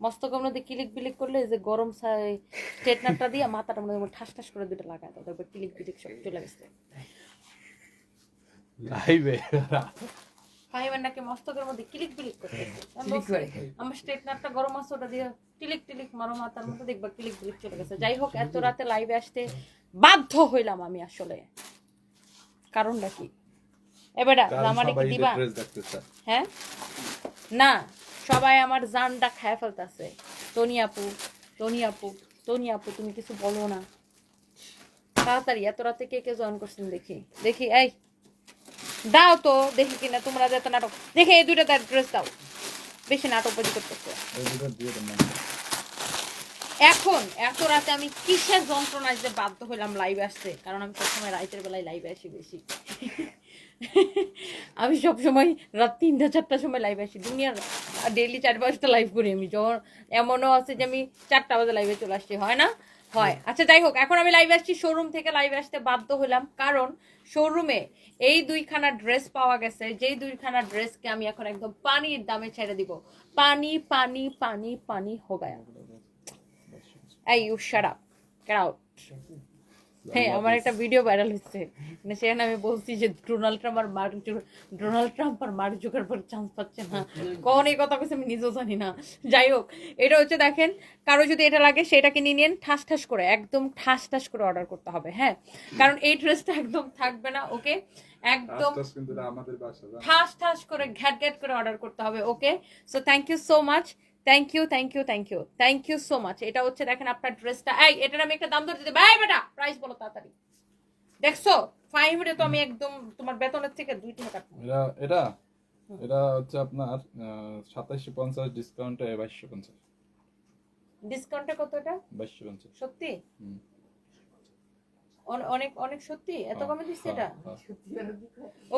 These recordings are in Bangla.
মস্তকের মধ্যে কিলিক বিলিক করলে যে গরম স্ট্রেটনারটা দিয়ে মাথাটার মধ্যে ঠাস ঠাস করে দুটো লাগায় দাও, তারপর কিলিক বিলিক সব চলে গেছে। লাইভে ফাহিমের নাকি মস্তকের মধ্যে কিলিক বিলিক করতেছে। আমার স্ট্রেটনারটা গরম আছে, ওটা দিয়ে টিলিক টিলিক মারো মাথার মধ্যে, দেখবা কিলিক বিলিক চলে গেছে। যাই হোক, এত রাতে লাইভে আসতে বাধ্য হইলাম আমি আসলে। কারণটা কি এবার আমার কি দিবা? হ্যাঁ না, সবাই আমার জানটা খায় ফেলতেছে। টনি আপু, টনি আপু, টনি আপু, তুমি কিছু বলো না তাড়াতাড়ি। এত রাতে কে কে জয়েন করছেন দেখি দেখি। এই দাও তো দেখি কিনা তোমরা যে এত নাটক দেখে, এই দুইটা তার ড্রেস দাও, বেশি নাটকবাজি করতেছে। এখন এত রাতে আমি কিসের যন্ত্রণায় যে বাধ্য হইলাম লাইভে আসতে, কারণ আমি সবসময় রাতের বেলায় লাইভে আসি বেশি। আমি সবসময় রাত 3টা-4টার সময় লাইভে আসি। দুনিয়ার ডেইলি 4-5টা লাইভ করি আমি। যখন এমনও আছে যে আমি 4টা বাজে লাইভে চলে আসছি, হয় না? হয়। আচ্ছা যাই হোক, এখন আমি লাইভে আসছি, শোরুম থেকে লাইভে আসতে বাধ্য হলাম, কারণ শোরুমে এই 2খানা ড্রেস পাওয়া গেছে, যেই 2খানা ড্রেসকে আমি এখন একদম পানির দামে ছেড়ে দিব। পানি পানি পানি পানি হো গায়া। এই you shut up, get out. হ্যাঁ, আমার একটা ভিডিও ভাইরাল হচ্ছে, মানে সেখানে আমি বলছি যে ডোনাল্ড ট্রাম্প আর মার্ক জুকারবার্গ চান্স পাচ্ছে না। কখন এই কথা বলছে আমি নিজেও জানি না। যাই হোক, এটা হচ্ছে দেখেন, কারো যদি এটা লাগে সেটাকে নিয়ে নেন, ঠাস ঠাস করে, একদম ঠাস ঠাস করে অর্ডার করতে হবে। হ্যাঁ, কারণ এই ড্রেসটা একদম থাকবে না। ওকে, একদম ঠাস ঠাস করে ঘ্যাট ঘ্যাট করে অর্ডার করতে হবে। Okay, so thank you so much, thank you thank you thank you thank you so much. এটা হচ্ছে দেখেন আপনার ড্রেসটা। এই এটার আমি একটা দাম ধরে দিতে, ভাই বেটা প্রাইস বলো তাড়াতাড়ি। দেখছো ফাইভে তো আমি একদম তোমার বেতনের থেকে 2 টাকা কাটবো। এটা এটা হচ্ছে আপনার 2750, ডিসকাউন্টে 2250। ডিসকাউন্টে কত এটা? 2250 সত্যি? অনেক অনেক সত্যি এত কমে দিচ্ছে এটা?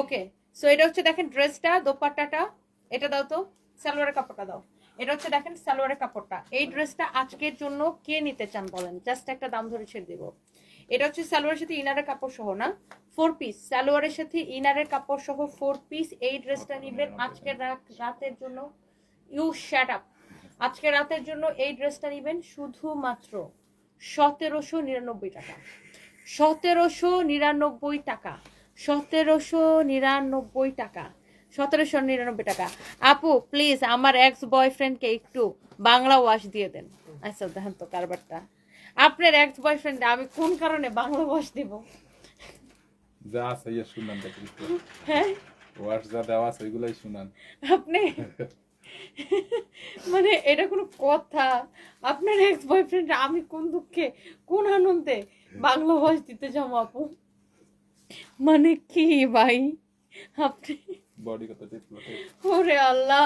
ওকে, সো এটা হচ্ছে দেখেন ড্রেসটা, দোপাট্টাটা এটা দাও তো, সালোয়ারের কাপড়টা দাও। এটা হচ্ছে দেখেন সালোয়ারের কাপড়টা। এই ড্রেসটা আজকের জন্য কে নিতে চান বলেন, জাস্ট একটা দাম ধরে ছেড়ে দিব। এটা হচ্ছে সালোয়ারের সাথে ইনারের কাপড় সহ, না 4 পিস, সালোয়ারের সাথে ইনারের কাপড় সহ 4 পিস। এই ড্রেসটা নেবেন আজকের রাতের জন্য। You shut up. আজকে রাতের জন্য এই ড্রেসটা নেবেন শুধুমাত্র 1799 টাকা। 1799 টাকা, 1799 টাকা, 1799 টাকা। আপু প্লিজ আমার এক্স বয়ফ্রেন্ডকে একটু বাংলা ওয়াশ দিয়ে দেন। আচ্ছা দেখেন তো কারবারটা, আপনার এক্স বয়ফ্রেন্ড আমি কোন কারণে বাংলা ওয়াশ দিব? যা আছে ইয়ে শুনান দেখি। হ্যাঁ, ওয়াশ যা দেওয়া আছে এগুলাই শুনান আপনি মানে এটা কোনো কথা? আপনার এক্স বয়ফ্রেন্ড আমি কোন দুঃখে কোন আনন্দে বাংলা ওয়াশ দিতে যাবো আপু? মানে কি ভাই আপনি? বডি কত টিপলো। ওরে আল্লাহ,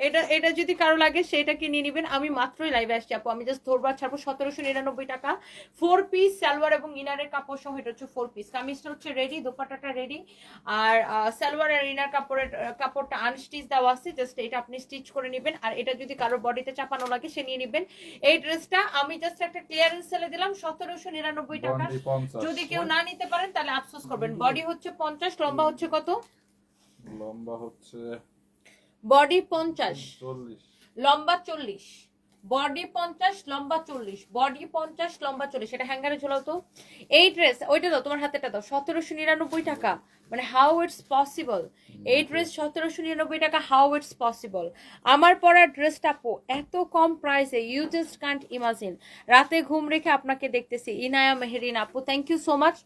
এটা এটা যদি কারো লাগে সেটা কি নিয়ে নেবেন। আমি মাত্রই লাইভে আসছি আপু, আমি জাস্ট ধরবার ছাড়বো। 1799 টাকা, 4 পিস সালোয়ার এবং ইনারের কাপড় সহ। এটা হচ্ছে 4 পিস। কামিজটা হচ্ছে রেডি, দোপাট্টাটা রেডি, আর সালোয়ার আর ইনার কাপড়টা আনস্টিচ দেওয়া আছে, জাস্ট এটা আপনি স্টিচ করে নেবেন। আর এটা যদি কারোর বডিতে চাপানো লাগে সে নিয়ে নেবেন। এই ড্রেসটা আমি জাস্ট একটা ক্লিয়ারেন্স সেলে দিলাম 1799 টাকা। যদি কেউ না নিতে পারেন তাহলে আফসোস করবেন। বডি হচ্ছে 50, লম্বা হচ্ছে কত? লম্বা হচ্ছে বডি 50, 40, লম্বা 40। বডি 50, লম্বা 40, বডি 50, লম্বা 40। এটা হ্যাঙ্গারে ঝোলাও তো। এই ড্রেস ওইটা দাও, তোমার হাতেটা দাও। 1799 টাকা, মানে হাউ ইটস পসিবল? এই ড্রেস 1799 টাকা, হাউ ইটস পসিবল? আমার পরা ড্রেসটা আপু এত কম প্রাইসে, ইউ জাস্ট কান্ট ইমাজিন। রাতে ঘুম রেখে আপনাকে দেখতেছি। ইনায়া মেহেরিন আপু, thank you so much,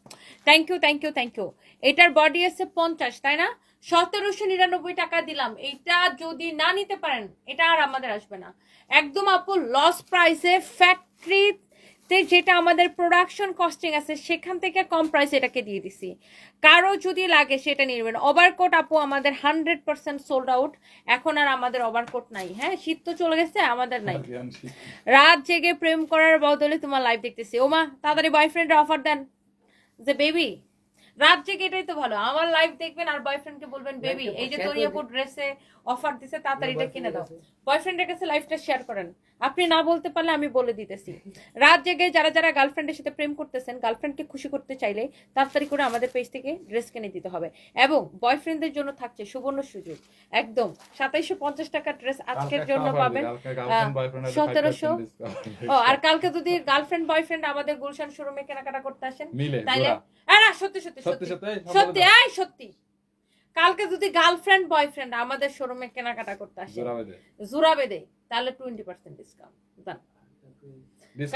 thank you thank you thank you. এটার বডি আছে 50, তাই না? 1799 টাকা দিলাম। এটা যদি না নিতে পারেন এটা আর আমাদের আসবে না। একদম আপু লস প্রাইসে, ফ্যাক্টরিতে যেটা আমাদের প্রোডাকশন কস্টিং আছে সেখান থেকে কম প্রাইসে এটাকে দিয়ে দিছি। কারো যদি লাগে সেটা নিয়ে নেবেন। ওভারকোট আপু আমাদের 100% সোল্ড আউট, এখন আর আমাদের ওভারকোট নাই। হ্যাঁ, শীত তো চলে গেছে, আমাদের নাই। রাত জেগে প্রেম করার বদলে তোমার লাইভ দেখতেছি। ওমা তাড়াতাড়ি বয়ফ্রেন্ডের অফার দেন যে বেবি। রাত জেগে এটাই তো ভালো, আমার লাইভ দেখবেন আর বয়ফ্রেন্ডকে বলবেন বেবি এই যে তোরিয়াপুর ড্রেসে অফার দিছে, তাড়াতাড়ি এটা কিনে দাও। বয়ফ্রেন্ডের কাছে লাইফটা শেয়ার করেন, আপনি না বলতে পারলে আমি বলে দিতেছি। রাত জেগে যারা যারা গার্লফ্রেন্ডের সাথে প্রেম করতেছেন, গার্লফ্রেন্ডকে খুশি করতে চাইলে তাড়াতাড়ি করে আমাদের পেজ থেকে ড্রেস কিনে দিতে হবে। এবং বয়ফ্রেন্ডদের জন্য থাকছে সুবর্ণ সুযোগ, একদম 2750 টাকা ড্রেস আজকের জন্য পাবেন 1700। ও আর কালকে যদি গার্লফ্রেন্ড বয়ফ্রেন্ড আমাদের গুলশান শোরুমে কেনাকাটা করতে আসেন তাইলে না সত্যি সত্যি সত্যি সত্যি এই সত্যি, কালকে যদি গার্লফ্রেন্ড বয়ফ্রেন্ড আমাদের শোরুমে কেনাকাটা করতে আসে জোড়া বেঁধে, তাহলে 20% ডিসকাউন্ট দেন।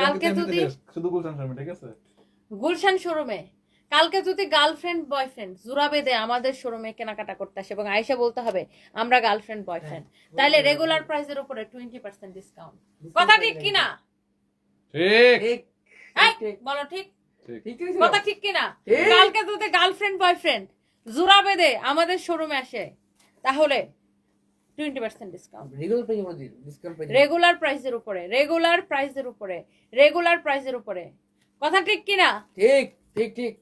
কালকে যদি শুধু গুলশান শোরুমে, ঠিক আছে, গুলশান শোরুমে কালকে যদি গার্লফ্রেন্ড বয়ফ্রেন্ড জোড়া বেঁধে আমাদের শোরুমে কেনাকাটা করতে আসে এবং আয়েশা বলতে হবে আমরা গার্লফ্রেন্ড বয়ফ্রেন্ড, তাহলে রেগুলার প্রাইসের উপরে 20% ডিসকাউন্ট। কথা ঠিক কিনা? ঠিক বলো ঠিক, ঠিক কথা ঠিক কিনা? কালকে যদি গার্লফ্রেন্ড বয়ফ্রেন্ড জোড়া বেঁধে আমাদের শোরুমে আসে তাহলে 20% ডিসকাউন্ট। রেগুলার প্রাইসের উপরে, রেগুলার প্রাইসের উপরে, রেগুলার প্রাইসের উপরে। কথা ঠিক কিনা? ঠিক ঠিক ঠিক।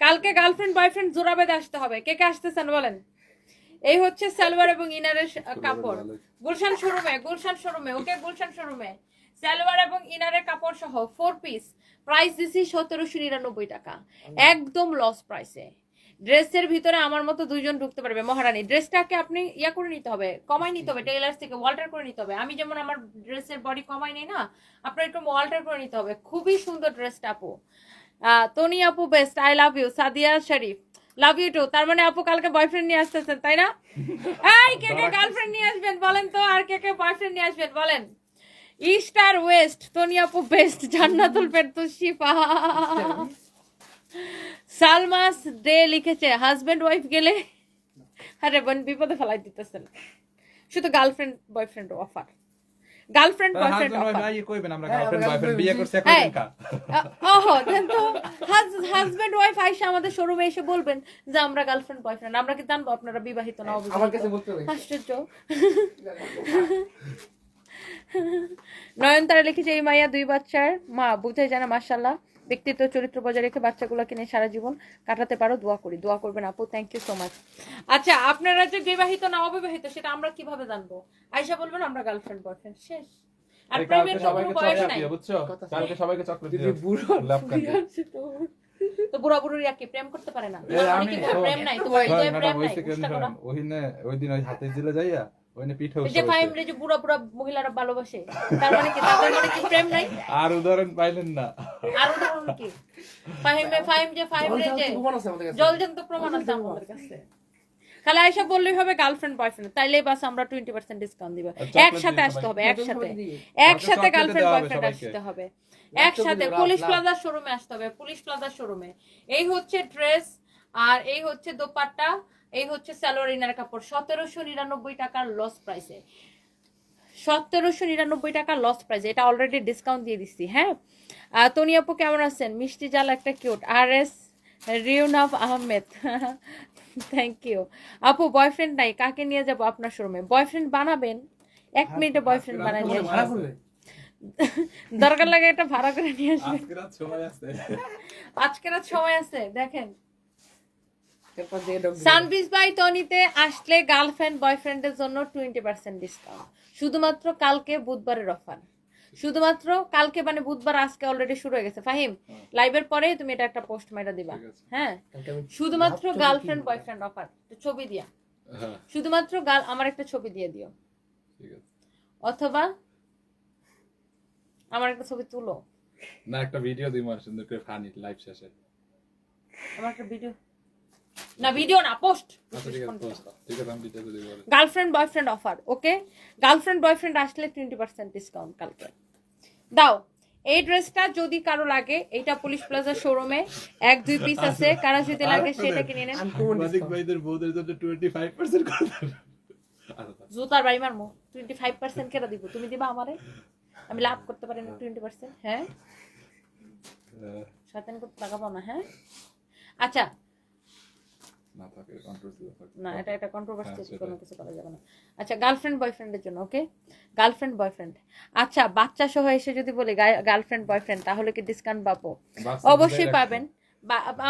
কালকে গার্লফ্রেন্ড বয়ফ্রেন্ড জোড়া বেঁধে আসতে হবে। কে কে আসতেছেন বলেন? এই হচ্ছে সালোয়ার এবং ইনারের কাপড় গুলশান শোরুমে, গুলশান শোরুমে, ওকে গুলশান শোরুমে সালোয়ার এবং ইনারের কাপড় সহ 4 পিস প্রাইস দিছি 1799 টাকা, একদম লস প্রাইসে। ড্রেসের ভিতরে আমার মতো দুইজন ঢুকতে পারবে। মহারানী ড্রেসটাকে আপনি ইয়া করে নিতে হবে, কমাই নিতে হবে, টেইলার্স থেকে ওয়াল্টার করে নিতে হবে। আমি যেমন আমার ড্রেসের বডি কমাই নেই না, আপনার একটু ওয়াল্টার করে নিতে হবে। খুবই সুন্দর ড্রেসটা আপু। তনি আপু best, I love you. Sadia Sharif love you too. তার মানে আপু কালকে বয়ফ্রেন্ড নিয়ে আসতেছেন তাই না? এই কে কে গার্লফ্রেন্ড নিয়ে আসবেন বলেন তো, আর কে কে বয়ফ্রেন্ড নিয়ে আসবেন বলেন? ইস্ট আর ওয়েস্ট, তনি আপু বেস্ট, জান্নাতুল ফেরদৌস শিফা। সালমাস ডে লিখেছে হাজবেন্ড ওয়াইফ গেলে, আরে বোন বিপদে ফেলাই দিতেছেন। শুধু girlfriend boyfriend offer, girlfriend boyfriend offer. কইবেন আমরা গার্লফ্রেন্ড বয়ফ্রেন্ড বিয়ে করছি এখন কা ওহো দেন তো হাজবেন্ড ওয়াইফ আইসা আমাদের শোরুমে এসে বলবেন যে আমরা গার্লফ্রেন্ড বয়ফ্রেন্ড। আমরা কি জানবো আপনারা বিবাহিত না অবিবাহিত? আমার কাছে বলতে হবে। আশ্চর্য। নয়নতারা লিখেছে এই মাইয়া 2 বাচ্চার মা, বুঝাই জানা মাশাআল্লাহ, ব্যক্তিত্ব চরিত্র বজায় রেখে বাচ্চাগুলোকে নিয়ে সারা জীবন কাটাতে পারো। দোয়া করি, দোয়া করবেন আপু, থ্যাংক ইউ সো মাচ। আচ্ছা আপনারা যে বিবাহিত না অবিবাহিত সেটা আমরা কিভাবে জানবো? আয়েশা বলবেন আমরা গার্লফ্রেন্ড বয়ফ্রেন্ড, শেষ। আর প্রেমের কোনো বয়স নাই, বুঝছো? কালকে সবাইকে চকলেট দিও, লাভ কাটে। তো বুড়া বুড়িয়া কি প্রেম করতে পারে না? আমি প্রেম নাই তোমার হৃদয়ে প্রেম নাই? ওইদিন ওই হাতে জিলে যাইয়া ওইনে পিঠে যে ফাইম রে যে বুড়া বুড়া মহিলারা ভালোবাসে, তার মানে কি তাদের মানে কি প্রেম নাই? আর উদাহরণ পাইলেন না? আর উদাহরণ কি? ফাইম যে ফাইম রে যে জলজন্ত প্রমাণ আছে আমাদের কাছে। খালি আয়েশা বললেই হবে গার্লফ্রেন্ড বয়ফ্রেন্ড, তাইলেই বাস আমরা 20% ডিসকাউন্ট দিব। একসাথে আসতে হবে, একসাথে গার্লফ্রেন্ড বয়ফ্রেন্ড আসতে হবে, একসাথে পুলিশ প্লাজা শোরুমে আসতে হবে, পুলিশ প্লাজা শোরুমে। এই হচ্ছে ড্রেস, আর এই হচ্ছে দোপাট্টা, এই হচ্ছে সালোয়ার ইনার কাপড় 1799 টাকার লস প্রাইসে, 1799 টাকা লস প্রাইসে। এটা অলরেডি ডিসকাউন্ট দিয়ে দিচ্ছি। হ্যাঁ, তনি আপু কেমন আছেন? মিষ্টি জাল একটা কিউট। আর এস রিউনাফ আহমেদ থ্যাংক ইউ আপু। বয়ফ্রেন্ড নাই, কাকে নিয়ে যাব আপনার শোরুমে? বয়ফ্রেন্ড বানাবেন, 1 মিনিটে বয়ফ্রেন্ড বানাই নিয়ে আসবেন। দরকার লাগে একটা ভাড়া করে নিয়ে আসবেন। আজকে রাত সময় আছে দেখেন। সানবিজ বাই তনিতে আসলে গার্লফ্রেন্ড বয়ফ্রেন্ডের জন্য 20% ডিসকাউন্ট, শুধুমাত্র কালকে বুধবারের অফার, শুধুমাত্র কালকে মানে বুধবার, আজকে অলরেডি শুরু হয়ে গেছে। ফাহিম লাইভের পরে তুমি এটা একটা পোস্ট মাইরা দিবা। হ্যাঁ, শুধুমাত্র গার্লফ্রেন্ড বয়ফ্রেন্ড অফার, ছবি দিয়া, শুধুমাত্র আমার একটা ছবি দিয়ে দিও, অথবা আমার একটা ছবি তুলো না, একটা ভিডিও দিই মার সুন্দর করে ফানি লাইভ শেষে। আমার একটা ভিডিও না, ভিডিও না, পোস্ট। ঠিক আছে আমি ভিডিও দিব। গার্লফ্রেন্ড বয়ফ্রেন্ড অফার, ওকে? গার্লফ্রেন্ড বয়ফ্রেন্ড আসলে 20% ডিসকাউন্ট কালকে দাও। এই ড্রেসটা যদি কারো লাগে, এইটা পুলিশ প্লাজা শোরুমে 1-2 পিস আছে, কারা যদি লাগে সেটা কিনে নেন। মালিক ভাইদের বউদের জন্য 25% করে দেন। জুতার বাড়ি মারমো, 25% কেটে দিব, তুমি দিবা আমারে? আমি লাভ করতে পারি না 20%। হ্যাঁ, শয়তান করতে টাকা পাও না। হ্যাঁ আচ্ছা, না থাকে কন্ট্রোভার্সি থাকে না, এটা কন্ট্রোভার্সি, কোনো কিছু করা যাবে না। আচ্ছা, গার্লফ্রেন্ড বয়ফ্রেন্ডের জন্য, ওকে? Girlfriend boyfriend. আচ্ছা, বাচ্চা সহ এসে যদি বলি গার্লফ্রেন্ড বয়ফ্রেন্ড, তাহলে কি ডিসকাউন্ট পাবো? অবশ্যই পাবেন।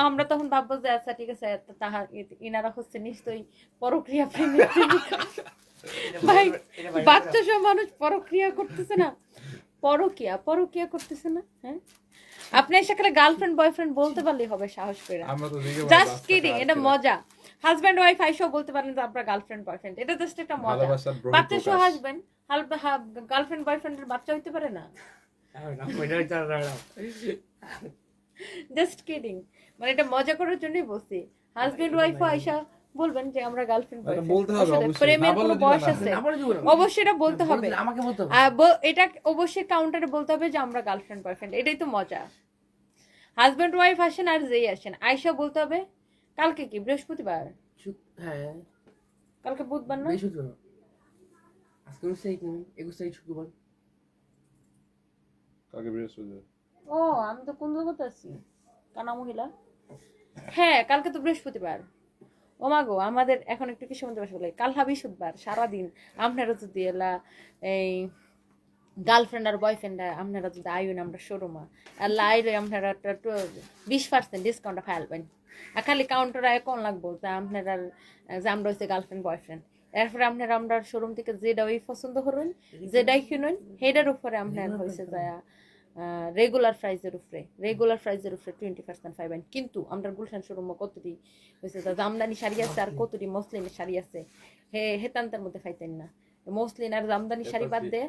আমরা তখন ভাববো যে আচ্ছা ঠিক আছে তাহার ইনারা হচ্ছে নিশ্চয়ই পরক্রিয়া প্রেমিক প্রেমিকা। ভাই বাচ্চা সব মানুষ পরক্রিয়া করতেছে না, পরকিয়া করতেছে না। হ্যাঁ আপনি সেখানে গার্লফ্রেন্ড বয়ফ্রেন্ড বলতে পারলেই হবে সাহস করে। আমরা তো দেখে জাস্ট কিডিং, এটা মজা। হাজব্যান্ড ওয়াইফ আইসো বলতে পারেন যে আপনারা গার্লফ্রেন্ড বয়ফ্রেন্ড, এটা জাস্ট একটা মজা। ভালোবাসার বহিঃপ্রকাশ। বাচ্চা সহ হাজব্যান্ড গার্লফ্রেন্ড বয়ফ্রেন্ডের বাচ্চা হইতে পারে না। জাস্ট কিডিং, মানে এটা মজা করার জন্যই বলছি। হাজব্যান্ড ওয়াইফ আইসা বলবেন যে আমরা গার্লফ্রেন্ড এটা বলতে হবে বয়ফ্রেন্ড, অবশ্যই, প্রেমের না বললে কোনো দিবে বয়স না। আছে? না বলে দিব না। অবশ্যই এটা বলতে হবে। আমাকে বলতে হবে। এটা অবশ্যই কাউন্টারে বলতে হবে যে আমরা গার্লফ্রেন্ড বয়ফ্রেন্ড, এটাই তো মজা। হাজব্যান্ড ওয়াইফ আসেন আর যেই আসেন আয়সা বলতে হবে কালকে কি বৃহস্পতিবার, হ্যাঁ কালকে বুধবার না, বৃহস্পতিবার। আজকে 21 তারিখ শুক্রবার। কালকে বৃহস্পতিবার। ও আমি তো কোন জগতে আছি, কানা মহিলা। হ্যাঁ কালকে তো বৃহস্পতিবার। ও মা গো, আমাদের এখন একটু কি সময় বলে কাল হাবি সুদবার সারাদিন আপনারা যদি এলা এই গার্লফ্রেন্ড আর বয়ফ্রেন্ড আপনারা যদি আইন আমরা শোরুমা আর লাইরে আপনারা 20% ডিসকাউন্ট ফাইলবেন। আর খালি কাউন্টার আয় কোন লাগবো যে আপনারা যে আমরা হচ্ছে গার্লফ্রেন্ড বয়ফ্রেন্ড, এরপরে আপনারা আমরা শোরুম থেকে যেটাই পছন্দ করবেন যেটাই কিনুন সেটার উপরে আপনার হয়েছে যায় রেগুলার প্রাইজের উপরে 20% পাইবেন। কিন্তু আমরা গুলশান শোরুম কতটি হয়েছে জামদানি শাড়ি আছে আর কতটি মসলিনের শাড়ি আছে হেতান্তের মধ্যে পাইতেন না। মসলিন আর জামদানি শাড়ি বাদ দিয়ে,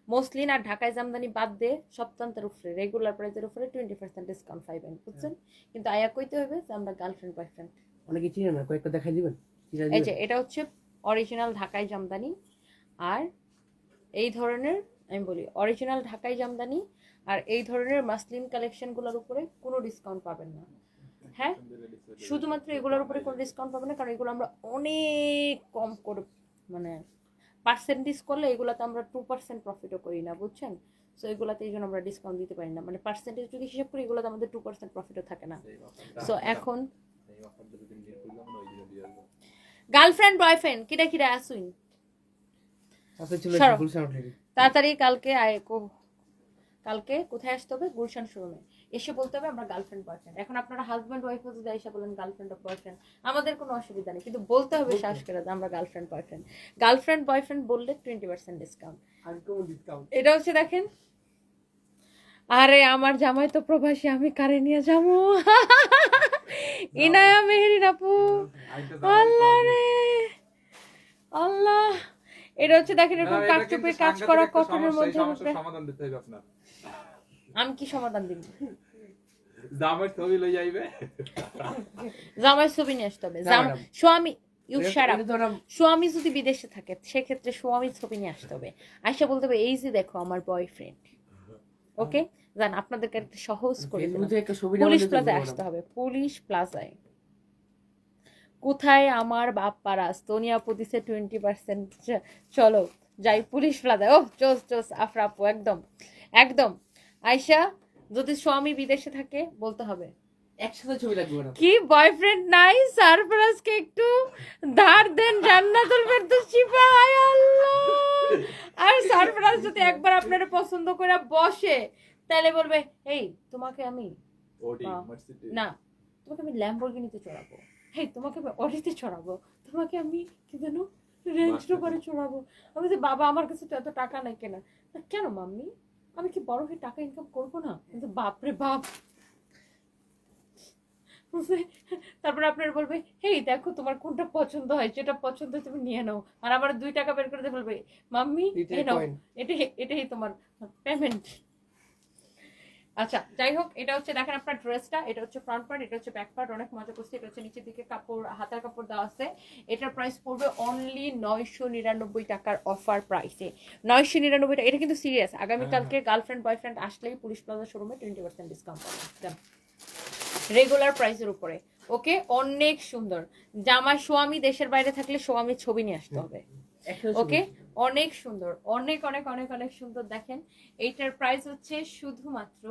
মসলিন আর ঢাকায় জামদানি বাদ দিয়ে সপ্তান্তের উপরে রেগুলার প্রাইজের উপরে 20% ডিসকাউন্ট পাইবেন, বুঝছেন? কিন্তু আয়া কইতে হবে যে আমরা গার্লফ্রেন্ড বয়ফ্রেন্ড। অনেকে চিনে না, কয়েকটা দেখাই দিবেন। এই যে এটা হচ্ছে অরিজিনাল ঢাকাই জামদানি, আর এই ধরনের আমি বলি অরিজিনাল ঢাকাই জামদানি আর এই ধরনের মাসলিন কালেকশনগুলোর উপরে কোনো ডিসকাউন্ট পাবেন না। হ্যাঁ শুধুমাত্র এগুলোর উপরে কোনো ডিসকাউন্ট পাবেন না, কারণ এগুলো আমরা অনেক কম করে মানে পার্সেন্টেজ করলে এগুলোতে আমরা 2% প্রফিটও করি না, বুঝছেন? সো এগুলোতে এই জন্য আমরা ডিসকাউন্ট দিতে পারি না, মানে পার্সেন্টেজ যদি হিসাব করি এগুলোতে আমাদের 2% প্রফিটও থাকে না। সো এখন গার্লফ্রেন্ড বয়ফ্রেন্ড কিরা কিরা আসুন তাড়াতাড়ি কালকে কোথায় আসতে হবে? গুলশান শোরুমে এসে বলতে হবে আমরা গার্লফ্রেন্ড বয়ফ্রেন্ড। এখন আপনারা হাজব্যান্ড ওয়াইফ যদি এসে বলেন গার্লফ্রেন্ড অফ বয়ফ্রেন্ড, আমাদের কোনো অসুবিধা নেই, কিন্তু বলতে হবে সাহস করে যে আমরা গার্লফ্রেন্ড বয়ফ্রেন্ড বললে 20% ডিসকাউন্ট। এটা হচ্ছে দেখেন, আরে আমার জামাই তো প্রবাসী, আমি কারে নিয়ে যাবো? ইনায়া মেহেরিন আপু, আল্লাহ রে আল্লাহ। এটা হচ্ছে দেখেন এরকম কাটচুপে কাজ করা কটনের মধ্যে সমাধান দিতে হবে আপনার। আমি কি সমাধান দিব? জামাই ছবি লই যাইবে, জামাই ছবি নিয়ে আসতে হবে। স্বামী স্বামী যদি বিদেশে থাকে সেক্ষেত্রে স্বামীর ছবি নিয়ে আসতে হবে। আয়সা বলতে হবে এই যে দেখো আমার বয়ফ্রেন্ড। ওকে জান আপনাদেরকে একটা সহজ করে পুলিশ প্লাজায় আসতে হবে। পুলিশ প্লাজায় কোথায় আমার বাপ্পারা স্তোনিয়া পদিছে 20%। চলো যাই পুলিশ প্লাজায়। ও চোস আফরাপু একদম একদম। আয়সা যদি স্বামী বিদেশে থাকে বলতে হবে একসাথে ছবি লাগবে না কি বয়ফ্রেন্ড নাই, সারফরাজকে একটু ধার দেন জান্নাতুল ফেরদৌস পায় আল্লাহ। আর সারফরাজ যদি একবার আপনারা পছন্দ করে বসে তাহলে বলবে এই তোমাকে আমি না তোমাকে আমি ল্যাম্বরগিনিতে চড়াবো, হেই তোমাকে আমি অডিতে চড়াবো, তোমাকে আমি কি জানো রেঞ্জ রোভারে চড়াবো। আমি যে বাবা আমার কাছে তো এত টাকা নাই কেনা। কেন মাম্মি আমি কি বড় হয়ে টাকা ইনকাম করবো না? কিন্তু বাপরে বাপ। তারপরে আপনারা বলবে হেই দেখো তোমার কোনটা পছন্দ হয়, যেটা পছন্দ হয় তুমি নিয়ে নাও। আর আমার 2 টাকা বের করে দিয়ে বলবে মাম্মি এই নাও, এটাই তোমার পেমেন্ট। আচ্ছা যাই হোক, এটা হচ্ছে দেখেন আপনার ড্রেসটা, এটা হচ্ছে ফ্রন্ট পার্ট, এটা হচ্ছে ব্যাক পার্ট। অনেক মজা করছে। এটা হচ্ছে নিচের দিকে কাপড় হাতার কাপড় দেওয়া আছে। এটার প্রাইস পড়বে অনলি 999 টাকার অফার প্রাইসে। 999 টাকা। এটা কিন্তু সিরিয়াস। আগামীকালকে গার্লফ্রেন্ড বয়ফ্রেন্ড আসলেই পুলিশ প্লাজা শোরুমে 20% ডিসকাউন্ট পাবেন রেগুলার প্রাইসের উপরে। ওকে অনেক সুন্দর। জামা স্বামী দেশের বাইরে থাকলে স্বামীর ছবি নিয়ে আসতে হবে। ওকে অনেক সুন্দর, অনেক অনেক অনেক অনেক সুন্দর। দেখেন এইটার প্রাইস হচ্ছে শুধুমাত্র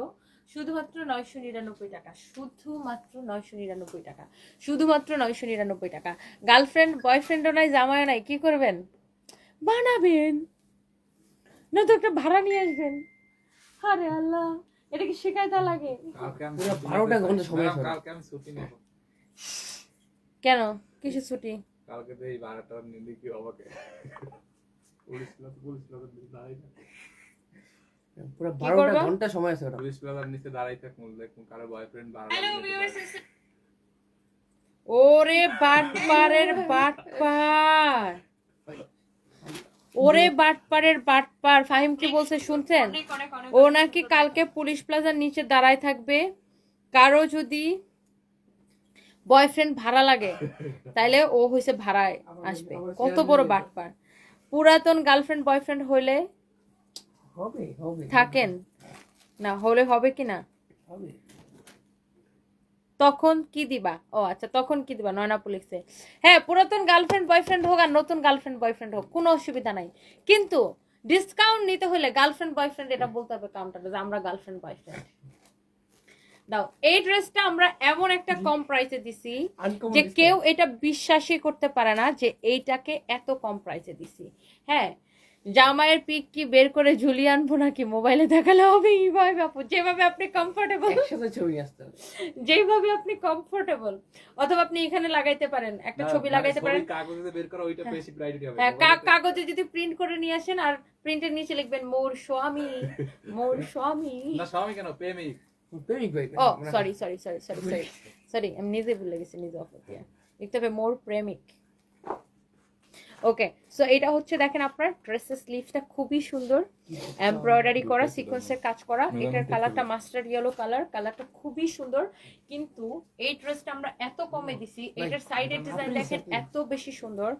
999 টাকা, শুধুমাত্র 999 টাকা, শুধুমাত্র 999 টাকা। গার্লফ্রেন্ড বয়ফ্রেন্ডও নাই জামাইও নাই, কি করবেন? বানাবেন না তো একটা ভাড়া নিয়ে আসবেন। আরে আল্লাহ এটা কি শেখায় তা লাগে? কালকে আমি পুরো ছুটি 12টা নিতে ঘন্টা চাই। সময় ম্যাডাম, আছে। কালকে আমি ছুটি নেব। কেন কিসে ছুটি? কালকে তো এই 12টা নিলে কি হবে? পুলিশ প্লাজার নিচে দাঁড়াই থাক। পুরো কি 12টা করবা? ঘন্টা সময় আছে ওটা। পুলিশ প্লাজার নিচে দাঁড়াই থাক, দেখুন কারো বয়ফ্রেন্ড 12টা নিতে পারে। ওরে বাটপারের বাটপার, ওরে বাটপারের বাটপার। ফাহিম কি বলছে শুনছেন? ও নাকি কালকে পুলিশ প্লাজার নিচে দাঁড়ায় থাকবে, কারো যদি বয়ফ্রেন্ড ভাড়া লাগে তাইলে ও হইছে ভাড়ায় আসবে। কত বড় বাটপার! পুরাতন গার্লফ্রেন্ড বয়ফ্রেন্ড হইলে হবে হবে থাকেন না, হলে হবে কি না? হবে। তখন কি দিবা? ও আচ্ছা, তখন কি দিবা? নয়নাপু লিখছে হ্যাঁ, পুরাতন গার্লফ্রেন্ড বয়ফ্রেন্ড হোক আর নতুন গার্লফ্রেন্ড বয়ফ্রেন্ড হোক কোনো অসুবিধা নাই, কিন্তু ডিসকাউন্ট নিতে হলে গার্লফ্রেন্ড বয়ফ্রেন্ড এটা বলতে হবে কাউন্টারে যে আমরা গার্লফ্রেন্ড বয়ফ্রেন্ড। দাও, এই ড্রেসটা আমরা এমন একটা কম প্রাইসে দিছি Uncommon যে discount। কেউ এটা বিশ্বাসই করতে পারে না যে এইটাকে এত কম প্রাইসে দিছি। হ্যাঁ, জামাইয়ের পিক কি বের করে ঝুলিয়ে আনবো নাকি মোবাইলে দেখালে হবে? এইভাবে আপু, যেভাবে আপনি কমফোর্টেবল, একসাথে ছবি আসতে হবে। যেভাবে আপনি কমফোর্টেবল, অথবা আপনি এখানে লাগাইতে পারেন, একটা ছবি লাগাইতে পারেন। কাগজে বের করা ওইটা বেশি প্রায়োরিটি হবে। হ্যাঁ, কাগজে যদি প্রিন্ট করে নিয়ে আসেন আর প্রিন্টের নিচে লিখবেন মোর স্বামী, মোর স্বামী। না, স্বামী কেন, প্রেমিক। প্রেমিক ভাই। ও sorry sorry sorry sorry sorry sorry, আমি নিজে ভুলে গেছি, নিজে অফ দিয়ে লিখতে হবে মোর প্রেমিক। ওকে, সো এটা হচ্ছে দেখেন আপনার ড্রেসের স্লিভসটা খুবই সুন্দর, এমব্রয়ডারি করা, সিকোয়েন্সের কাজ করা। এটার কালারটা মাস্টার্ড ইয়েলো কালার, কালারটা খুবই সুন্দর। কিন্তু এই ড্রেসটা আমরা এত কমে দিছি, এটার সাইডের ডিজাইন দেখেন এত বেশি সুন্দর,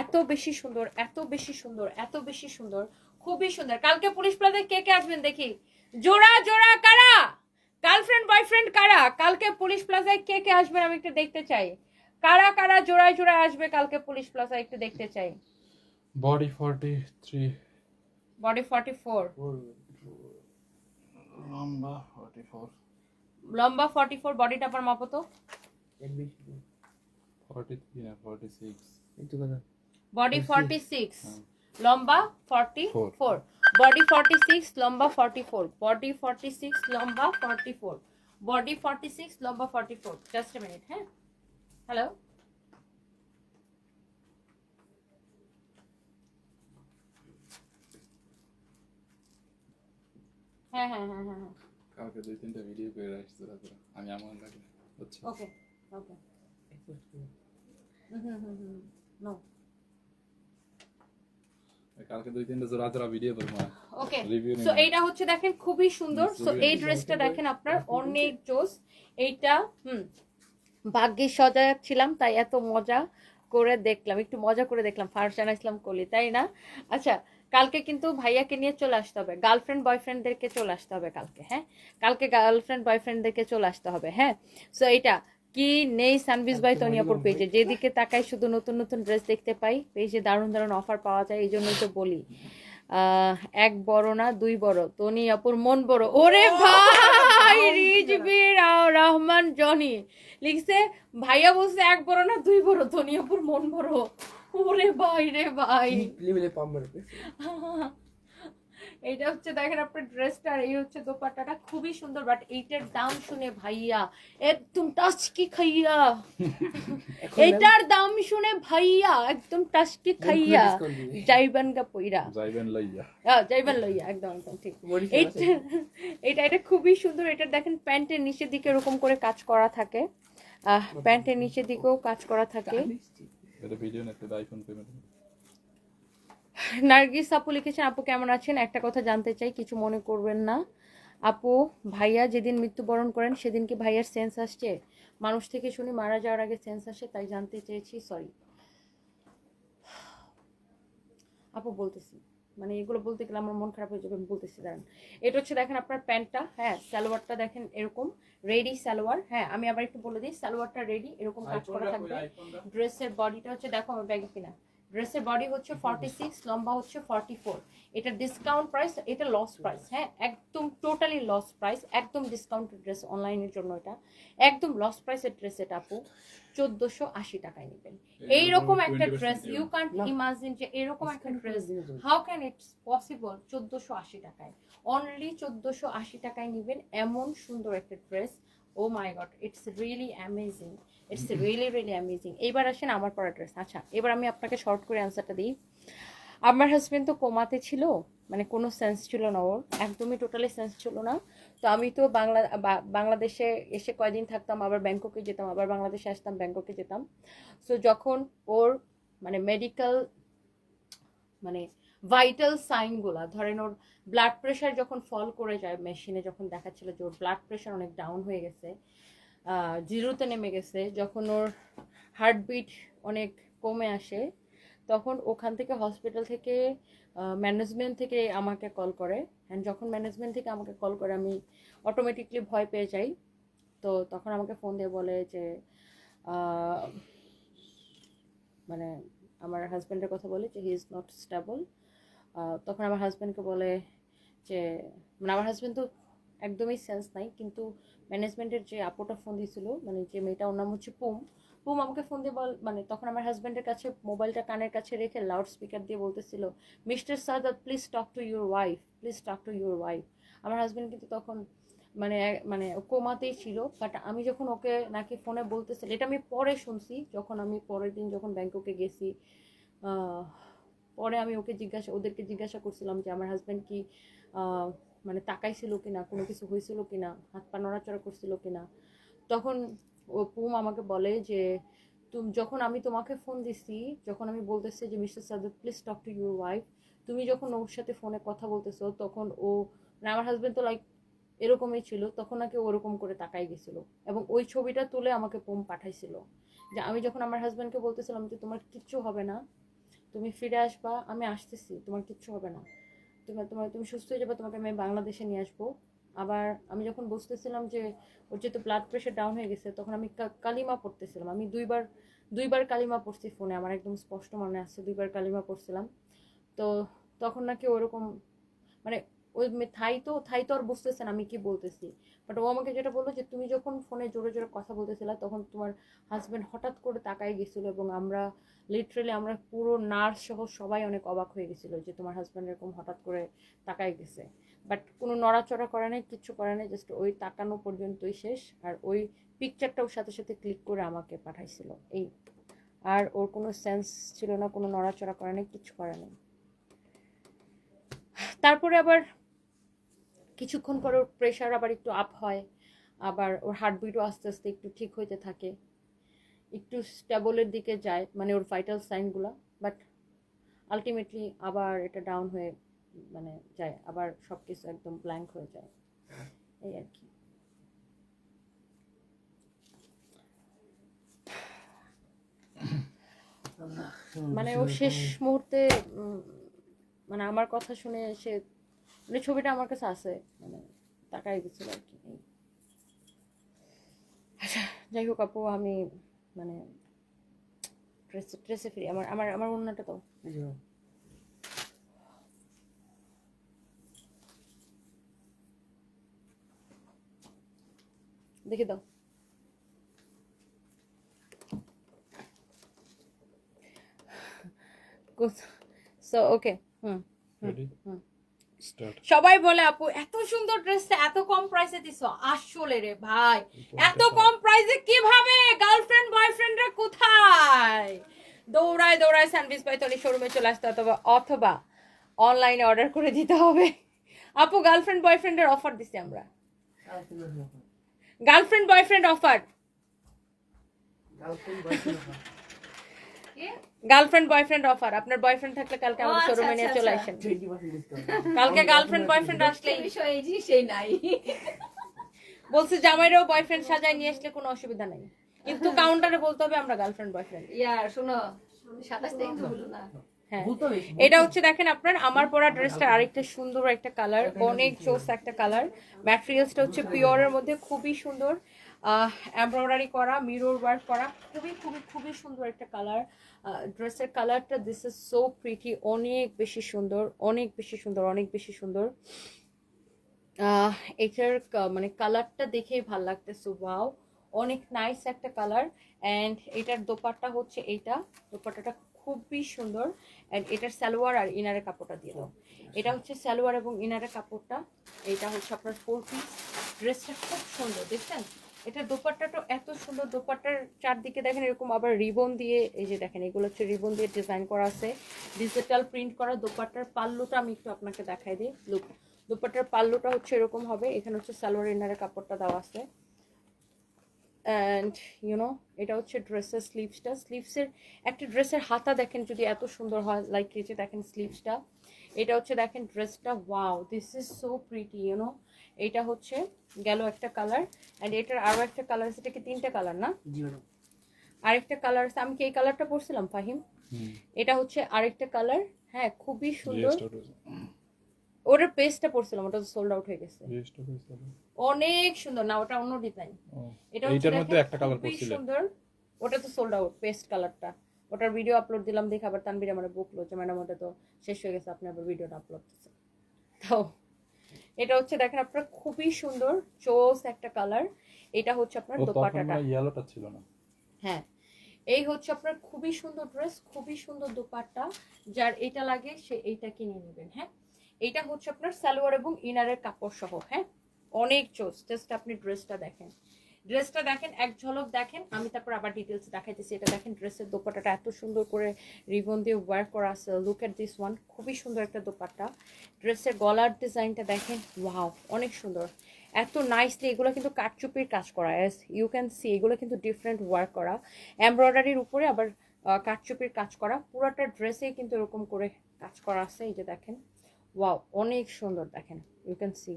এত বেশি সুন্দর, এত বেশি সুন্দর, এত বেশি সুন্দর, খুবই সুন্দর। কালকে পুলিশ প্লাজায় কে কে আসবেন দেখি, জোড়া জোড়া কারা, গার্লফ্রেন্ড বয়ফ্রেন্ড কারা, কালকে পুলিশ প্লাজায় কে কে আসবেন আমি একটু দেখতে চাই। কারা কারা জোড়ায় জোড়ায় আসবে কালকে পুলিশ প্লাজায় একটু দেখতে চাই। বডি 43, বডি 44, লম্বা 44, লম্বা 44, বডিটা আবার মাপো তো। 43 না 46। একটু কথা। বডি 46, লম্বা 44, বডি 46, লম্বা 44, বডি 46, লম্বা 44, বডি 46, লম্বা 44। Just a minute. হ্যাঁ, হ্যালো, হ্যাঁ হ্যাঁ হ্যাঁ হ্যাঁ হ্যাঁ, কালকে 2-3টা ভিডিও করে রাখছি তোরা, আমি এমন লাগে বুঝছো? ওকে ওকে, নো, কালকে 2-3টা জোড়া জোড়া ভিডিও করবো। ওকে। Review সো নিলাম। এইটা হচ্ছে দেখেন খুবই সুন্দর। সো Review এই নিলাম। ড্রেসটা দেখেন আপনার অনেক জোস। এইটা ভাগ্যে সজাচ্ছিলাম তাই এত মজা করে দেখলাম, একটু মজা করে দেখলাম। ফারজানা ইসলাম কলি, তাই না? আচ্ছা, কালকে কিন্তু ভাইয়াকে নিয়ে চলে আসতে হবে, গার্লফ্রেন্ড বয়ফ্রেন্ডদেরকে চলে আসতে হবে কালকে। হ্যাঁ, কালকে গার্লফ্রেন্ড বয়ফ্রেন্ডদেরকে চলে আসতে হবে। হ্যাঁ, সো এইটা কি নেই সানবিজ বাই তনিয়াপুর পেজে, যেদিকে তাকাই শুধু নতুন নতুন ড্রেস দেখতে পাই, পেজে দারুণ দারুণ অফার পাওয়া যায়। এই জন্যই তো বলি এক বড় না দুই বড়, তনিয়াপুর মন বড়। ওরে ভাই, রিজবির রহমান জনি লিখছে ভাইয়া বলছে এক বড় না দুই বড়, তনিয়াপুর মন বড়। ওরে ভাই রে ভাই, লেভেলে পাম্প এইটা হচ্ছে দেখেন আপনার ড্রেসটা, আর এই হচ্ছে দোপাট্টাটা খুবই সুন্দর। বাট এইটার দাম শুনে ভাইয়া একদম টাচকি খাইয়া, এটার দাম শুনে ভাইয়া একদম টাচকি খাইয়া যাইবেন গা পইরা, যাইবেন লইয়া। যাইবেন লইয়া, একদম একদম ঠিক। এটা এটা খুবই সুন্দর। এটা দেখেন প্যান্টের নিচের দিকে এরকম করে কাজ করা থাকে, প্যান্টের নিচের দিকেও কাজ করা থাকে। এটা ভিডিও নিতে আইফোন পেমেন্ট। নার্গিস আপু লিখেছেন, আপু কেমন আছেন? একটা কথা জানতে চাই, কিছু মনে করবেন না আপু। ভাইয়া যেদিন মৃত্যুবরণ করেন সেদিন কি ভাইয়ার সেন্স আসছে? মানুষ থেকে শুনি মারা যাওয়ার আগে সেন্স আসে, তাই জানতে চেয়েছি, সরি আপু। বলতেছি মানে এগুলো বলতে গেলে আমার মন খারাপ হয়ে যাবে, আমি বলতেছি দাঁড়ান। এটা হচ্ছে দেখেন আপনার প্যান্টটা, হ্যাঁ সালোয়ারটা দেখেন এরকম রেডি সালোয়ার। হ্যাঁ, আমি আবার একটু বলে দিই, সালোয়ারটা রেডি এরকম কাজ করা থাকবে। ড্রেসের বডিটা হচ্ছে দেখো আমার ব্যাগে কিনা, ড্রেসের বডি হচ্ছে 46, লম্বা হচ্ছে 44। এটা ডিসকাউন্ট প্রাইস, এটা লস প্রাইস, হ্যাঁ একদম টোটালি লস প্রাইস, একদম ডিসকাউন্টেড ড্রেস অনলাইনের জন্য। এটা একদম লস প্রাইসের ড্রেস। এটা আপু 1480 টাকায় নেবেন। এইরকম একটা ড্রেস ইউ ক্যান্ট ইমাজিন যে এরকম একটা dress how can it's possible 1480 টাকায়, অনলি 1480 টাকায় নেবেন এমন সুন্দর একটা dress. Oh my god, it's really amazing, it's really really amazing. এইবার আসেন আমার পরা ড্রেস। আচ্ছা এবার আমি আপনাকে শর্ট করে অ্যান্সারটা দিই। আমার হাজবেন্ড তো কোমাতে ছিল, মানে কোনো সেন্স ছিল না ওর, একদমই টোটালি সেন্স ছিল না। তো আমি তো বাংলাদেশে এসে কয়দিন থাকতাম, আবার ব্যাংককে যেতাম, আবার বাংলাদেশে আসতাম, ব্যাংককে যেতাম। সো যখন ওর মানে মেডিকেল মানে ভাইটাল সাইনগুলা ধরেন, ওর ব্লাড প্রেশার যখন ফল করে যায়, মেশিনে যখন দেখাচ্ছিল যে ওর ব্লাড প্রেশার অনেক ডাউন হয়ে গেছে, জিরোতে নেমে গেছে, যখন ওর হার্টবিট অনেক কমে আসে, তখন ওখান থেকে হসপিটাল থেকে ম্যানেজমেন্ট থেকে আমাকে কল করে। অ্যান্ড যখন ম্যানেজমেন্ট থেকে আমাকে কল করে আমি অটোমেটিকলি ভয় পেয়ে যাই। তো তখন আমাকে ফোন দিয়ে বলে যে মানে আমার হাজব্যান্ডের কথা বলে যে হি ইজ নট স্টেবল। তখন আমার হাজব্যান্ডকে বলে যে মানে আমার হাজব্যান্ড তো একদমই সেন্স নাই, কিন্তু ম্যানেজমেন্টের যে আপুটা ফোন দিয়েছিল, মানে যে মেয়েটা, ওর নাম হচ্ছে পুম। পুম আমাকে ফোন দিয়ে মানে তখন আমার হাজব্যান্ডের কাছে মোবাইলটা কানের কাছে রেখে লাউড স্পিকার দিয়ে বলতেছিল, mister Sadat please talk to your wife, please talk to your wife. আমার হাজব্যান্ড কিন্তু তখন মানে মানে কোমাতেই ছিল। বাট আমি যখন ওকে নাকি ফোনে বলতেছিল, এটা আমি পরে শুনছি, যখন আমি পরের দিন যখন ব্যাংককে গেছি, পরে আমি ওদেরকে জিজ্ঞাসা করছিলাম যে আমার হাজব্যান্ড কি মানে তাকাইছিল কিনা, কোনো কিছু হয়েছিল কিনা, হাত পা নড়াচড়া করছিল কিনা। তখন ও পুম আমাকে বলে যে যখন আমি তোমাকে ফোন দিছি, যখন আমি বলতেছি যে mister Sadat please talk to your wife, তুমি যখন ওর সাথে ফোনে কথা বলতেছো, তখন ও মানে আমার হাজব্যান্ড তো লাইক এরকমই ছিল, তখন নাকি ওরকম করে তাকাই গেছিল। এবং ওই ছবিটা তুলে আমাকে পুম পাঠাইছিল, যে আমি যখন আমার হাজব্যান্ডকে বলতেছিলাম যে তোমার কিচ্ছু হবে না, তুমি ফিরে আসবা, আমি আসতেছি, তোমার কিচ্ছু হবে না, তুমি সুস্থ হয়ে যাবে, তোমাকে আমি বাংলাদেশে নিয়ে আসবো। আবার আমি যখন বুঝতেছিলাম যে ওর যেহেতু ব্লাড প্রেশার ডাউন হয়ে গেছে, তখন আমি কালিমা পড়তেছিলাম। আমি দুইবার কালিমা পড়ছি ফোনে, আমার একদম স্পষ্ট মনে আছে, দুইবার কালিমা পড়ছিলাম। তো তখন নাকি ওরকম মানে ওই থাই তো আর বুঝতেছে না আমি কি বলতেছি। বাট ও আমাকে যেটা বললো যে তুমি যখন ফোনে জোরে জোরে কথা বলতেছিলা, তখন তোমার হাজব্যান্ড হঠাৎ করে তাকাই গেছিল, এবং আমরা লিটারেলি আমরা পুরো নার্স সহ সবাই অনেক অবাক হয়ে গেছিল যে তোমার হাজব্যান্ড এরকম হঠাৎ করে তাকাই গেছে। বাট কোনো নড়াচড়া করে নাই, কিচ্ছু করে নাই, জাস্ট ওই তাকানো পর্যন্তই শেষ। আর ওই পিকচারটাও সাথে সাথে ক্লিক করে আমাকে পাঠাইছিল এই। আর ওর কোনো সেন্স ছিল না, কোনো নড়াচড়া করে নাই, কিচ্ছু করে নাই। তারপরে আবার কিছুক্ষণ পর ওর প্রেশার আবার একটু আপ হয়, আবার ওর হার্টবিটও আস্তে আস্তে একটু ঠিক হইতে থাকে, একটু স্টেবলের দিকে যায়, মানে ওর ভাইটাল সাইনগুলো। বাট আলটিমেটলি আবার এটা ডাউন হয়ে মানে যায়, আবার সব কিছু একদম ব্ল্যাঙ্ক হয়ে যায়, এই আর কি। মানে ও শেষ মুহূর্তে মানে আমার কথা শুনে সে মানে ছবিটা আমার কাছে আছে, মানে তাকাই গেছিল আর কি। আচ্ছা যাই হোক আপু, আমি মানে ড্রেসে ফিরি। আমার আমার আমার অন্যটা তো দেখে দাও। সো ওকে, সবাই বলে আপু এত সুন্দর ড্রেসটা এত কম প্রাইসে দিছো, আসলে রে ভাই এত কম প্রাইসে কিভাবে? গার্লফ্রেন্ড বয়ফ্রেন্ডরা কোথায়? দৌড়ায় দৌড়ায় স্যান্ডউইচ পাইতলি শোরুমে চলে আসতে, অথবা অনলাইনে অর্ডার করে দিতে হবে। আপু গার্লফ্রেন্ড বয়ফ্রেন্ডের অফার দিছি আমরা, girlfriend boyfriend offer, girlfriend boyfriend offer. আপনার বয়ফ্রেন্ড থাকলে কালকে আমাদের শোরুমে নিয়ে চলে আসেন। কালকে গার্লফ্রেন্ড বয়ফ্রেন্ড আসলে বলছে জামাইরও বয়ফ্রেন্ড সাজায় নিয়ে আসলে কোনো অসুবিধা নাই, কিন্তু কাউন্টারে বলতে হবে আমরা গার্লফ্রেন্ড বয়ফ্রেন্ড। শোনো 27 তারিখ তো হলো না। হ্যাঁ এটা হচ্ছে দেখেন আপনার আমার পরা ড্রেসটা আরেকটা সুন্দর একটা কালার, অনেক জোস একটা কালার। ম্যাটেরিয়ালসটা হচ্ছে পিওরের মধ্যে, খুবই সুন্দর। এমব্রয়ডারি করা, মিরর ওয়ার্ক করা, খুবই খুবই খুবই সুন্দর একটা কালার। ড্রেসের কালারটা দিস ইজ সো প্রিটি, অনেক বেশি সুন্দর, অনেক বেশি সুন্দর, অনেক বেশি সুন্দর। এটার মানে কালারটা দেখেই ভাল লাগতেছে, ওয়াও অনেক নাইস একটা কালার। অ্যান্ড এটার দোপাট্টা হচ্ছে এইটা, দোপাট্টাটা খুবই সুন্দর। অ্যান্ড এটার সালোয়ার আর ইনারের কাপড়টা দিয়ে দাও। এটা হচ্ছে সালোয়ার এবং ইনারের কাপড়টা, এটা হচ্ছে আপনার 4 পিস। ড্রেসটা খুব সুন্দর, দেখছেন এটার দোপাট্টাটা এত সুন্দর। দোপাট্টার চারদিকে দেখেন এরকম আবার রিবন দিয়ে, এই যে দেখেন এগুলো হচ্ছে রিবন দিয়ে ডিজাইন করা আছে, ডিজিটাল প্রিন্ট করা। দোপাট্টার পাল্লুটা আমি একটু আপনাকে দেখাই দিই, লুক দুপাট্টার পাল্লুটা হচ্ছে এরকম হবে, এখানে হচ্ছে সালোয়ার ইনারের কাপড়টা দেওয়া আছে। অ্যান্ড ইউনো এটা হচ্ছে ড্রেসের স্লিভসটা, স্লিভসের একটা ড্রেসের হাতা দেখেন যদি এত সুন্দর হয়, লাইক এই যে দেখেন স্লিভসটা, এটা হচ্ছে দেখেন ড্রেসটা, wow this is so pretty you know. এটা হচ্ছে গেল একটা কালার। অ্যান্ড এটার আরও একটা কালার আছে, এটা কি 3টা কালার না? জি ম্যাডাম। আরেকটা কালার আছে, আমি কি এই কালারটা পরছিলাম ফাহিম? এটা হচ্ছে আরেকটা কালার, হ্যাঁ খুবই সুন্দর। ওটার পেস্টটা পড়ছিলাম, ওটা তো সোল্ড আউট হয়ে গেছে। অনেক সুন্দর না, ওটা অন্য ডিজাইন। এটা হচ্ছে মধ্যে একটা কালার পড়ছিল সুন্দর, ওটা তো সোল্ড আউট পেস্ট কালারটা। ওটার ভিডিও আপলোড দিলাম, দেখে আবার তানবীর আমার বকলো যে ম্যাডাম ওটা তো শেষ হয়ে গেছে, আপনি আবার ভিডিওটা আপলোড দিচ্ছেন। তো এটা হচ্ছে দেখেন আপনার খুবই সুন্দর চোস একটা কালার। এটা হচ্ছে আপনার দোপাট্টাটা, ইয়েলোটা ছিল না। হ্যাঁ এই হচ্ছে আপনার খুবই সুন্দর ড্রেস, খুবই সুন্দর দোপাট্টা। যার এটা লাগে সে এইটা কিনে নেবেন। হ্যাঁ এইটা হচ্ছে আপনার সালোয়ার এবং ইনারের কাপড় সহ। হ্যাঁ অনেক চোস, জাস্ট আপনি ড্রেসটা দেখেন, ড্রেসটা দেখেন, এক ঝলক দেখেন, আমি তারপর আবার ডিটেলস দেখাইতেছি। এটা দেখেন ড্রেসের দোপাট্টাটা এত সুন্দর করে রিবন দিয়ে ওয়ার্ক করা আছে, লুক এট দিস ওয়ান, খুবই সুন্দর একটা দোপাট্টা। ড্রেসের গলার ডিজাইনটা দেখেন, ওয়াও অনেক সুন্দর, এত নাইসলি। এগুলো কিন্তু কাটচুপির কাজ করা, এস ইউ ক্যান সি, এগুলো কিন্তু ডিফারেন্ট ওয়ার্ক করা, এমব্রয়ডারির উপরে আবার কাটচুপির কাজ করা। পুরোটা ড্রেসেই কিন্তু এরকম করে কাজ করা আছে, এই যে দেখেন, ওয়াও অনেক সুন্দর দেখেন, you can see.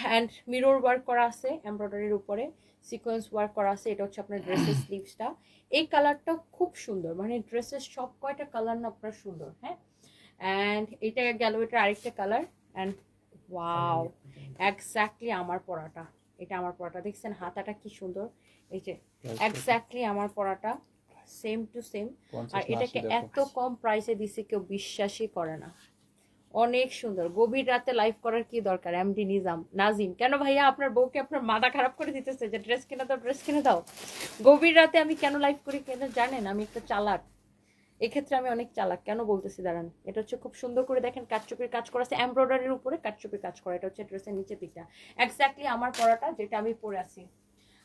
And mirror work করা আছে এমব্রয়ডারির উপরে, সিকোয়েন্স ওয়ার্ক করা আছে। এটা হচ্ছে আপনার ড্রেসের স্লিভসটা। এই কালারটা খুব সুন্দর, মানে ড্রেসের সব কয়টা কালার না আপনার সুন্দর। হ্যাঁ অ্যান্ড এটা গেল, এটা আরেকটা কালার। অ্যান্ড ওয়াও এক্স্যাক্টলি আমার পরাটা, এটা আমার পরাটা, দেখছেন হাতাটা কি সুন্দর, এই যে এক্স্যাক্টলি আমার পরাটা, সেম টু সেম। আর এটাকে এত কম প্রাইসে দিছে কেউ বিশ্বাসই করে না, অনেক সুন্দর। গভীর রাতে লাইভ করার কি দরকার? এমডি নাজিম কেন ভাইয়া আপনার বউকে আপনার মাথা খারাপ করে দিতেছে যে ড্রেস কিনে দাও, ড্রেস কিনে দাও? গভীর রাতে আমি কেন লাইভ করি কেন জানেন? আমি একটা চালাক, এক্ষেত্রে আমি অনেক চালাক। কেন বলতেছি দাঁড়ান, এটা হচ্ছে খুব সুন্দর করে দেখেন কাটচুপির কাজ করা আছে, এমব্রয়ডারির উপরে কাটচুপির কাজ করা। এটা হচ্ছে ড্রেসের নিচের দিকটা, এক্স্যাক্টলি আমার পরাটা যেটা আমি পরে আছি।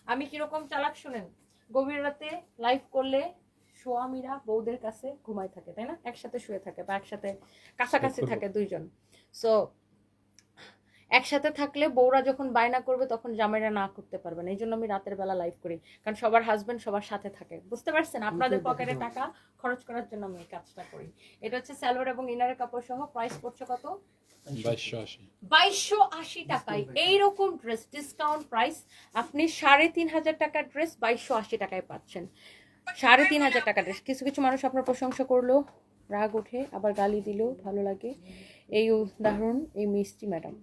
আমি কিরকম চালাক শুনেন, গভীর রাতে লাইভ করলে স্বামীরা বউদের কাছে ঘুমায় থাকে, তাই না? একসাথে শুয়ে থাকে বা একসাথে কাছাকাছি থাকে দুইজন। সো একসাথে থাকলে বউরা যখন বায়না করবে তখন জামাইরা না করতে পারবে না, এই জন্য আমি রাতের বেলা লাইভ করি, কারণ সবার হাজবেন্ড সবার সাথে থাকে, বুঝতে পারছেন? আপনাদের পকেটে টাকা খরচ করার জন্য আমি এই কাজটা করি। এটা হচ্ছে সালোয়ার এবং ইনারের কাপড় সহ। প্রাইস পড়ছে কত? 2280 টাকায় এইরকম ড্রেস, ডিসকাউন্ট প্রাইস। আপনি 3500 টাকার ড্রেস 2280 টাকায় পাচ্ছেন। 3500 টাকা ড্রেস। কিছু কিছু মানুষ আপনার প্রশংসা করলো রাগ ওঠে, আবার গালি দিলেও ভালো লাগে। এই উদাহরণ এই মিষ্টি ম্যাডাম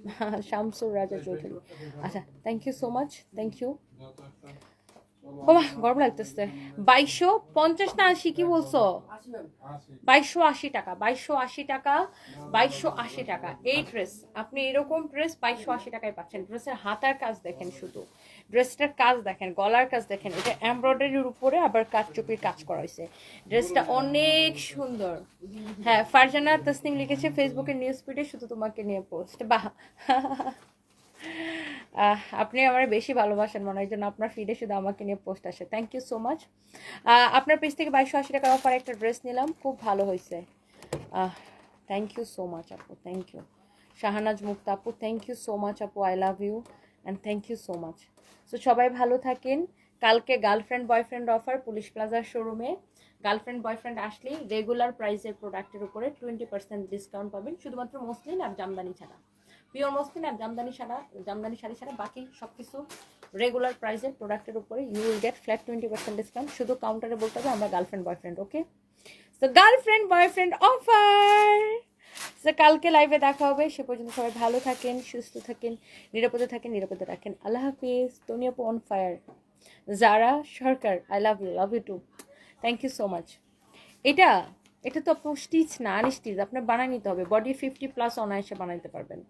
শামসুর রাজা চৌধুরী। আচ্ছা thank you so much, thank you. বাবা গরম লাগতেছে। 2250 না 80 কি বলছো? 2280 টাকা, 2280 টাকা, 2280 টাকা এই ড্রেস। আপনি এরকম ড্রেস 2280 টাকায় পাচ্ছেন। ড্রেসের হাতার কাজ দেখেন, শুধু ড্রেসটার কাজ দেখেন, গলার কাজ দেখেন, এটা এমব্রয়ডারির উপরে আবার কাটচুপির কাজ করা হয়েছে। ড্রেসটা অনেক সুন্দর। হ্যাঁ ফারজানা তাসনিম লিখেছে ফেসবুকের নিউজ ফিডে শুধু তোমাকে নিয়ে পোস্ট। বাহ আপনি আমার বেশি ভালোবাসেন মনে হয়, জন্য আপনার ফিডে শুধু আমাকে নিয়ে পোস্ট আসে। Thank you so much. আপনার পেজ থেকে 2280 টাকার অফার একটা ড্রেস নিলাম, খুব ভালো হয়েছে। থ্যাংক ইউ সো মাচ আপু, থ্যাংক ইউ। শাহানাজ মুক্তা আপু, থ্যাংক ইউ সো মাচ আপু, I love you and thank you so much. So সবাই ভালো থাকেন। কালকে গার্লফ্রেন্ড বয়ফ্রেন্ড অফার পুলিশ প্লাজার শোরুমে। গার্লফ্রেন্ড বয়ফ্রেন্ড আসলেই রেগুলার প্রাইসের প্রোডাক্টের উপরে 20% ডিসকাউন্ট পাবেন, শুধুমাত্র মসলিন আর জামদানি ছাড়া। পিওর মসলিন আর জামদানি শাড়ি ছাড়া বাকি সব কিছু রেগুলার প্রাইসের প্রোডাক্টের উপরে you will get flat 20% discount. শুধু কাউন্টারে বলতে হবে আমরা girlfriend boyfriend. Okay, so girlfriend boyfriend offer তো কালকে লাইভে দেখা হবে, সে পর্যন্ত সবাই ভালো থাকেন, সুস্থ থাকেন, নিরাপদে রাখেন। আল্লাহ হাফিজ। Tonia on fire, Zara Sarkar, I love you too, thank you so much. এটা তো আপু স্টিচ না, আনস্টিচ, আপনার বানায় নিতে হবে। বডি 50+ অনায়াসে বানাইতে পারবেন।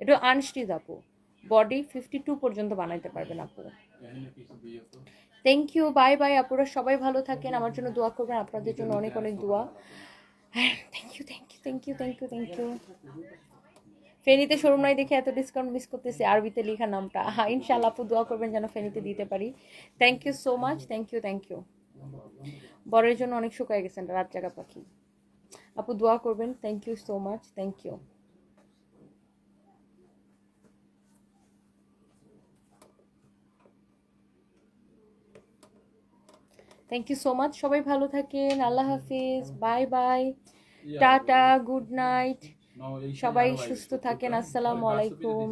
এটা আনস্টিচ আপু, বডি 52 পর্যন্ত বানাইতে পারবেন আপু। থ্যাংক ইউ, বাই বাই আপুরা, সবাই ভালো থাকেন, আমার জন্য দোয়া করবেন, আপনাদের জন্য অনেক অনেক দোয়া। Thank you. ফেনীতে শোরুম নাই দেখে এত ডিসকাউন্ট মিস করতেছি, আরবিতে লেখা নামটা। হ্যাঁ ইনশাআল্লাহ আপু দোয়া করবেন যেন ফেনীতে দিতে পারি। Thank you so much, thank you. বরের জন্য অনেক শুকায় গেছেন রাত জাগা পাখি। আপু দোয়া করবেন, thank you so much, thank you. Thank you so much, সবাই ভালো থাকেন, আল্লাহ হাফিজ, বাই বাই, টাটা, গুড নাইট, সবাই সুস্থ থাকেন, আসসালামু আলাইকুম।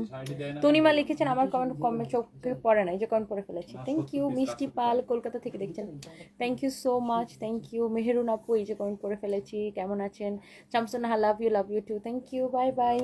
তনিমা লিখেছেন আমার কমেন্ট চোখে পড়ে নাই, যে কমেন্ট পড়ে ফেলেছি। Thank you. মিষ্টি পাল কলকাতা থেকে দেখছেন, thank you so much, thank you. Meherun আপু এই যে কমেন্ট পড়ে ফেলেছি, কেমন আছেন? Shamsun love you too, thank you, bye by.